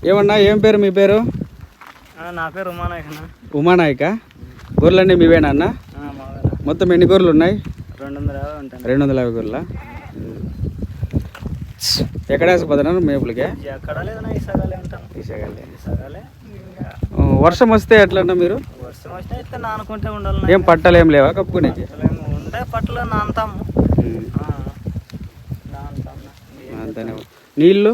ఏమన్నా ఏం పేరు మీ పేరు? నా పేరు ఉమానాయక్. ఉమానాయక. గొర్రెలన్నీ మీవేనా అన్న? మొత్తం ఎన్ని గొర్రెలు ఉన్నాయి? 250 ఉంటాయి. 250 గొర్రెల. ఎక్కడ వేసిపోతున్నారు మేపులకి? ఎక్కడ లేదన్నా ఇసగాలే ఉంటాను. ఇసగాలే. వర్షం వస్తే ఎట్లన్నా మీరు? వర్షం వస్తే అయితే నానుకుంటే ఉండాలి. ఏం పట్టలు ఏం లేవా కప్పుకునేకి? ఉంటే పట్టలు నానుతాము. అంతనే. నీళ్ళు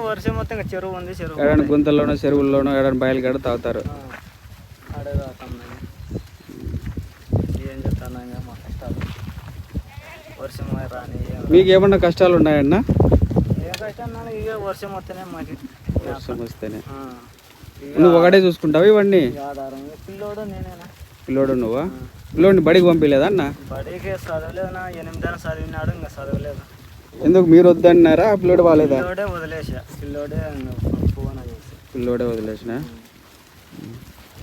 వర్షం మొత్తం చెరువు ఉంది. చెరువు ఏదైనా గుంతల్లోనో చెరువుల్లోనో ఏదైనా బయలు గడ తాగుతారు. ఆడే తాగుతాం. ఏం చెప్తాను మా కష్టాలు. వర్షం రాని మీకు ఏమన్నా కష్టాలు ఉన్నాయన్నా? ఏ కష్టం ఇక వర్షం వస్తేనే మాకు. వర్షం వస్తేనే. నువ్వు ఒకటే చూసుకుంటావు ఇవన్నీ? ఆధారం పిల్లోడు నేనేనా. పిల్లోడు నువ్వా? పిల్లోడిని బడికి పంపించలేదా అన్న? బడికి చదవలేదన్నా. 8 ఏళ్ళు చదివినాడు, ఇంకా చదవలేదు. ఎందుకు మీరు వద్దన్నారా? పిల్లోడు బాగాలేదా? పిల్లోడే వదిలేసా. పిల్లోడే వదిలేసిన.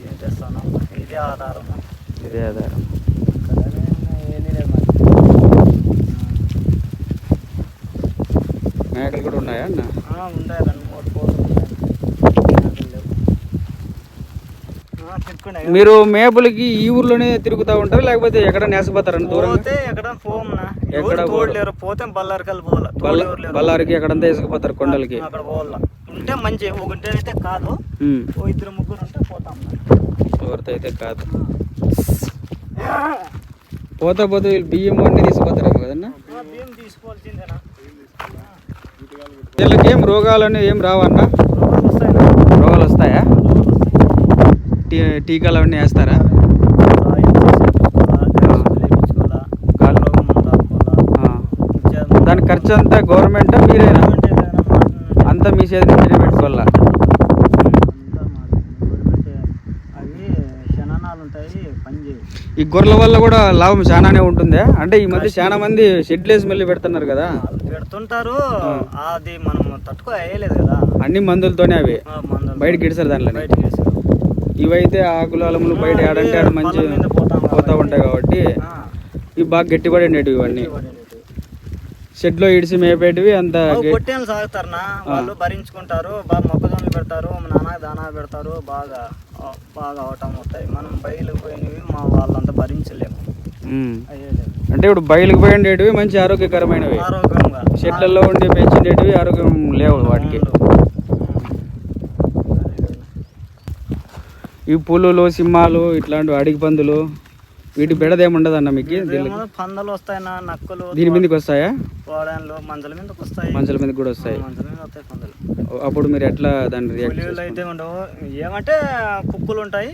ఏం చేస్తాను, ఇదే ఆధారం. ఇదే ఆధారం. మేకలు కూడా ఉన్నాయా అన్న? ఉంటాయి. 2-3 పోతులు. మీరు మేపులకి ఈ ఊర్లోనే తిరుగుతూ ఉంటారు లేకపోతే ఎక్కడ నేసపోతారని దూరం? ఎక్కడ పోలేరు. పోతే బళ్ళారికల్ పోవాలి. బళ్ళారికి ఎక్కడంతా వేసుకుపోతారు కొండలకి. అక్కడ పోవాల. ఉంటే మంచి ఒకటే అయితే కాదు. 2-3 ఉంటే పోతాం. ఎవరితో అయితే కాదు. పోతే వీళ్ళు బియ్యం అన్నీ తీసుకుపోతారేమో కదన్నా? బియ్యం తీసుకోవాల్సిందేనా. వీళ్ళకి ఏం రోగాలని ఏం రావన్నా? రోగాలు వస్తాయా? టీకాలు అవన్నీ వేస్తారా? దాని ఖర్చు అంతా గవర్నమెంట్ మీరేనా? అంతా మీ చేతి నుంచి పెట్టుకోవాలా? ఈ గొర్రెల వల్ల కూడా లాభం చాలానే ఉంటుందా? అంటే ఈ మధ్య చాలా మంది షెడ్లేసి మళ్ళీ పెడుతున్నారు కదా. పెడుతుంటారు. అది మనం తట్టుకో వేయలేదు కదా. అన్ని మందులతోనే అవి బయటకి ఇడతారు. దాంట్లో ఇవైతే ఆకులు అలములు బయట ఆడంటే ఆడ మంచి పోతా ఉంటాయి కాబట్టి ఇవి బాగా గట్టిపడి ఉండేటివి. ఇవన్నీ షెడ్లో ఇడిసి మేపేటివి. అంత పొట్టేలు సాగుతారనా, వాళ్ళు భరించుకుంటారు. బాగా మొక్కజొన్నలు పెడతారు, దానా పెడతారు. బాగా అవటం అవుతాయి. మనం బయలుకి పోయినవి మా వాళ్ళంతా భరించలేము. అంటే ఇప్పుడు బయలుకి పోయిండేటివి మంచి ఆరోగ్యకరమైనవి. ఆరోగ్యంగా షెడ్లలో ఉండి పెంచిండేటివి ఆరోగ్యం లేవు వాటికి. ఈ పులులు, సింహాలు, ఇట్లాంటి అడిగి పందులు వీటి బెడదేముండదు అన్న మీకు? పందులు వస్తాయన్నా, నక్కలు దీని మీదకి వస్తాయా? మంచల మీదకి వస్తాయి. మంచల మీదకి కూడా వస్తాయి. మంచల మీద వస్తాయి పందులు. అప్పుడు మీరు ఎట్లా దాన్ని రియాక్ట్? అయితే ఉండవు. ఏమంటే కుక్కలు ఉంటాయి.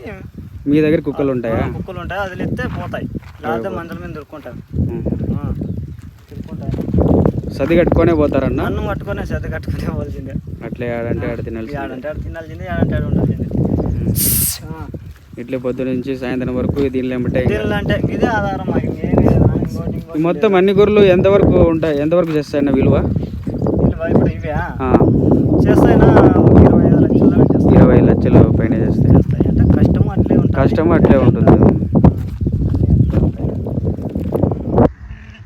మీ దగ్గర కుక్కలు ఉంటాయా? కుక్కలు ఉంటాయి. అది ఎత్తే పోతాయి. లేకపోతే మంచల మీద దొరుకుంటాయి. సది కట్టుకునే పోతారన్న? అన్నం కట్టుకునే సది కట్టుకునే పోవాల్సిందే. అట్లే ఆడంటే ఆడ తినాల్సిందే. ఆడంటే ఆడ తినాల్సిందే, ఆడంటే ఆడ ఉండాల్సిందే. ఇట్లే పొద్దు నుంచి సాయంత్రం వరకు దీనిలో ఏమంటే ఇదే ఆధారం. మొత్తం అన్ని గొర్రెలు ఎంతవరకు ఉంటాయి? ఎంతవరకు చేస్తాయన్న విలువ? ఇప్పుడు ఇవే చేస్తాయినా 25 లక్షలు 20 లక్షలు పైన చేస్తాయి. అంటే కష్టం అట్లే ఉంటుంది. కష్టం అట్లే ఉంటుంది.